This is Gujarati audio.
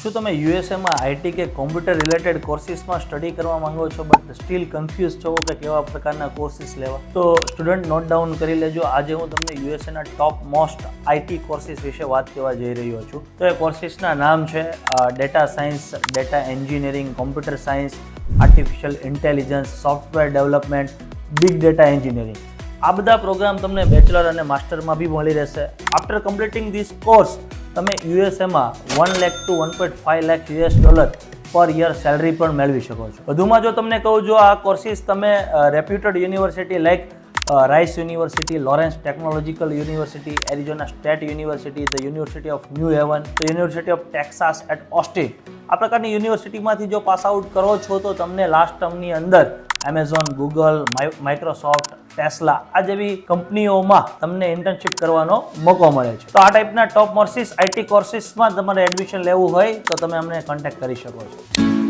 શું તમે યુએસએમાં આઈટી કે કોમ્પ્યુટર રિલેટેડ કોર્સિસમાં સ્ટડી કરવા માંગો છો બટ સ્ટીલ કન્ફ્યુઝ છો કે કેવા પ્રકારના કોર્સિસ લેવા? તો સ્ટુડન્ટ નોટ ડાઉન કરી લેજો. આજે હું તમને યુએસએના ટોપ મોસ્ટ આઈટી કોર્સિસ વિશે વાત કરવા જઈ રહ્યો છું. તો એ કોર્સિસના નામ છે data science, data engineering, computer science, artificial intelligence, software development, big data engineering. આ બધા પ્રોગ્રામ તમને બેચલર અને માસ્ટરમાં બી મળી રહેશે. આફ્ટર કમ્પ્લીટિંગ ધીસ કોર્સ તમે યુએસએમાં 1 લાખ ટુ 1.5 લાખ US$ પર યર સેલરી પણ મેળવી શકો છો. વધુમાં જો તમને કહું, જો આ કોર્સિસ તમે reputed university like Rice University, Lawrence Technological University, Arizona State University, the University of New Haven, the University of Texas at Austin, આ પ્રકારની યુનિવર્સિટીમાંથી જો પાસ આઉટ કરો છો તો તમને લાસ્ટ ટર્મની અંદર એમેઝોન, ગૂગલ, માઇક્રોસોફ્ટ, ટેસ્લા આ જેવી કંપનીઓમાં તમને ઇન્ટર્નશિપ કરવાનો મોકો મળે છે. તો આ ટાઈપના ટોપ કોર્સિસ, આઈટી કોર્સિસમાં તમારે એડમિશન લેવું હોય તો તમે અમને કોન્ટેક્ટ કરી શકો છો.